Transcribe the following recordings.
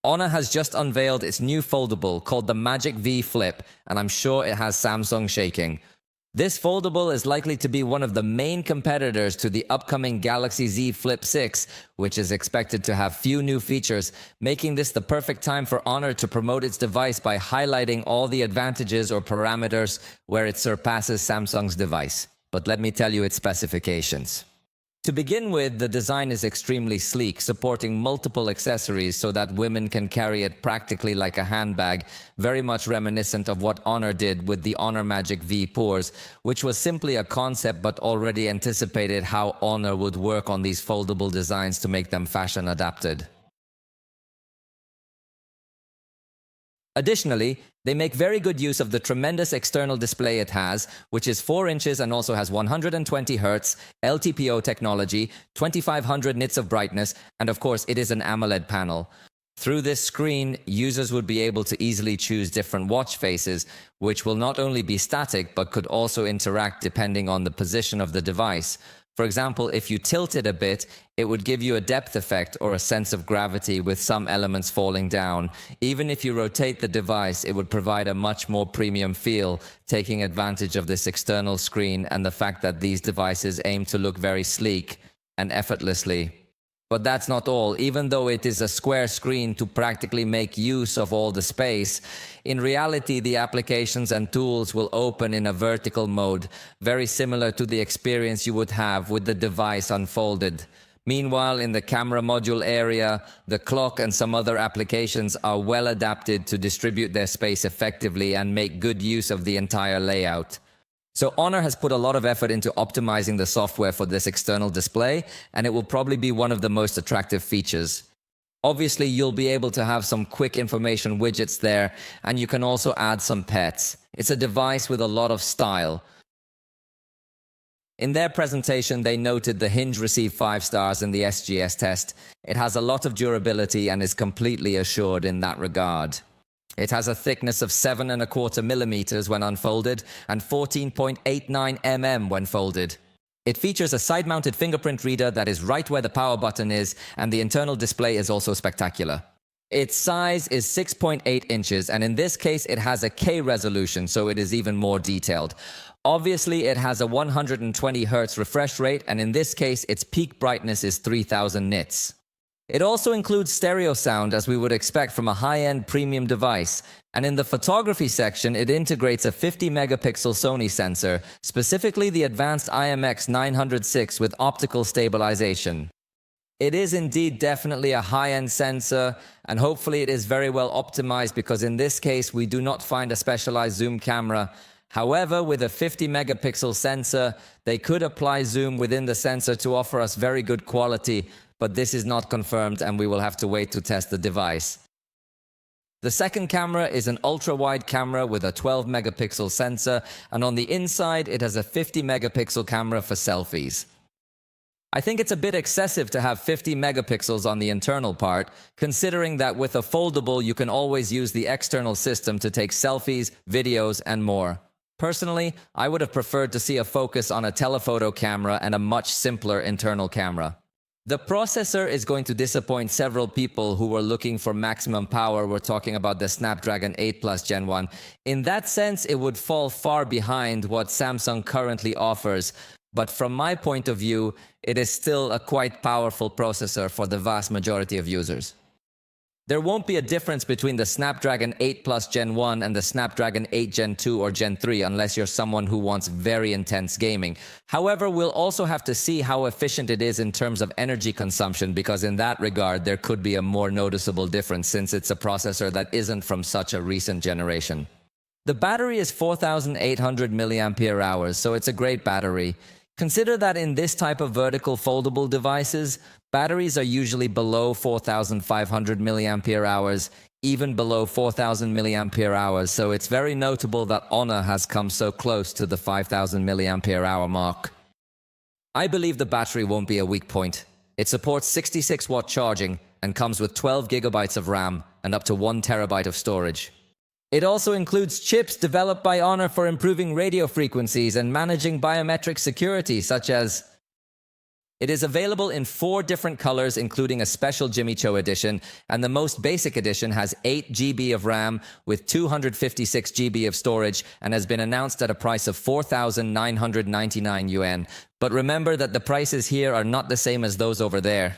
Honor has just unveiled its new foldable called the Magic V Flip, and I'm sure it has Samsung shaking. This foldable is likely to be one of the main competitors to the upcoming Galaxy Z Flip 6, which is expected to have few new features, making this the perfect time for Honor to promote its device by highlighting all the advantages or parameters where it surpasses Samsung's device. But let me tell you its specifications. To begin with, the design is extremely sleek, supporting multiple accessories so that women can carry it practically like a handbag, very much reminiscent of what Honor did with the Honor Magic V Pores, which was simply a concept but already anticipated how Honor would work on these foldable designs to make them fashion adapted. Additionally, they make very good use of the tremendous external display it has, which is 4 inches and also has 120 Hz, LTPO technology, 2500 nits of brightness, and of course it is an AMOLED panel. Through this screen, users would be able to easily choose different watch faces, which will not only be static but could also interact depending on the position of the device. For example, if you tilt it a bit, it would give you a depth effect or a sense of gravity with some elements falling down. Even if you rotate the device, it would provide a much more premium feel, taking advantage of this external screen and the fact that these devices aim to look very sleek and effortlessly. But that's not all. Even though it is a square screen to practically make use of all the space, in reality the applications and tools will open in a vertical mode, very similar to the experience you would have with the device unfolded. Meanwhile, in the camera module area, the clock and some other applications are well adapted to distribute their space effectively and make good use of the entire layout. So Honor has put a lot of effort into optimizing the software for this external display, and it will probably be one of the most attractive features. Obviously, you'll be able to have some quick information widgets there, and you can also add some pets. It's a device with a lot of style. In their presentation, they noted the hinge received 5 stars in the SGS test. It has a lot of durability and is completely assured in that regard. It has a thickness of 7¼ millimeters when unfolded and 14.89 mm when folded. It features a side-mounted fingerprint reader that is right where the power button is, and the internal display is also spectacular. Its size is 6.8 inches, and in this case it has a K resolution, so it is even more detailed. Obviously, it has a 120 Hz refresh rate, and in this case its peak brightness is 3000 nits. It also includes stereo sound, as we would expect from a high-end premium device, and in the photography section it integrates a 50-megapixel Sony sensor, specifically the advanced IMX906 with optical stabilization. It is indeed definitely a high-end sensor, and hopefully it is very well optimized because in this case we do not find a specialized zoom camera. However, with a 50-megapixel sensor, they could apply zoom within the sensor to offer us very good quality, but this is not confirmed and we will have to wait to test the device. The second camera is an ultra-wide camera with a 12-megapixel sensor, and on the inside it has a 50-megapixel camera for selfies. I think it's a bit excessive to have 50 megapixels on the internal part, considering that with a foldable you can always use the external system to take selfies, videos, and more. Personally, I would have preferred to see a focus on a telephoto camera and a much simpler internal camera. The processor is going to disappoint several people who were looking for maximum power. We're talking about the Snapdragon 8 Plus Gen 1. In that sense, it would fall far behind what Samsung currently offers. But from my point of view, it is still a quite powerful processor for the vast majority of users. There won't be a difference between the Snapdragon 8 Plus Gen 1 and the Snapdragon 8 Gen 2 or Gen 3 unless you're someone who wants very intense gaming. However, we'll also have to see how efficient it is in terms of energy consumption, because in that regard there could be a more noticeable difference since it's a processor that isn't from such a recent generation. The battery is 4,800 mAh, so it's a great battery. Consider that in this type of vertical foldable devices, batteries are usually below 4,500 mAh, even below 4,000 mAh, so it's very notable that Honor has come so close to the 5,000 mAh mark. I believe the battery won't be a weak point. It supports 66-watt charging and comes with 12 GB of RAM and up to 1 TB of storage. It also includes chips developed by Honor for improving radio frequencies and managing biometric security, such as It is available in 4 different colors, including a special Jimmy Cho edition, and the most basic edition has 8 GB of RAM with 256 GB of storage and has been announced at a price of 4,999 yuan. But remember that the prices here are not the same as those over there.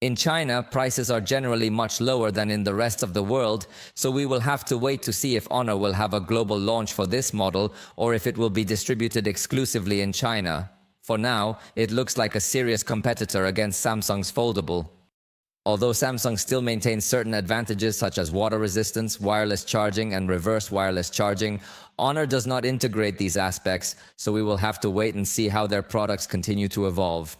In China, prices are generally much lower than in the rest of the world, so we will have to wait to see if Honor will have a global launch for this model or if it will be distributed exclusively in China. For now, it looks like a serious competitor against Samsung's foldable. Although Samsung still maintains certain advantages such as water resistance, wireless charging, and reverse wireless charging, Honor does not integrate these aspects, so we will have to wait and see how their products continue to evolve.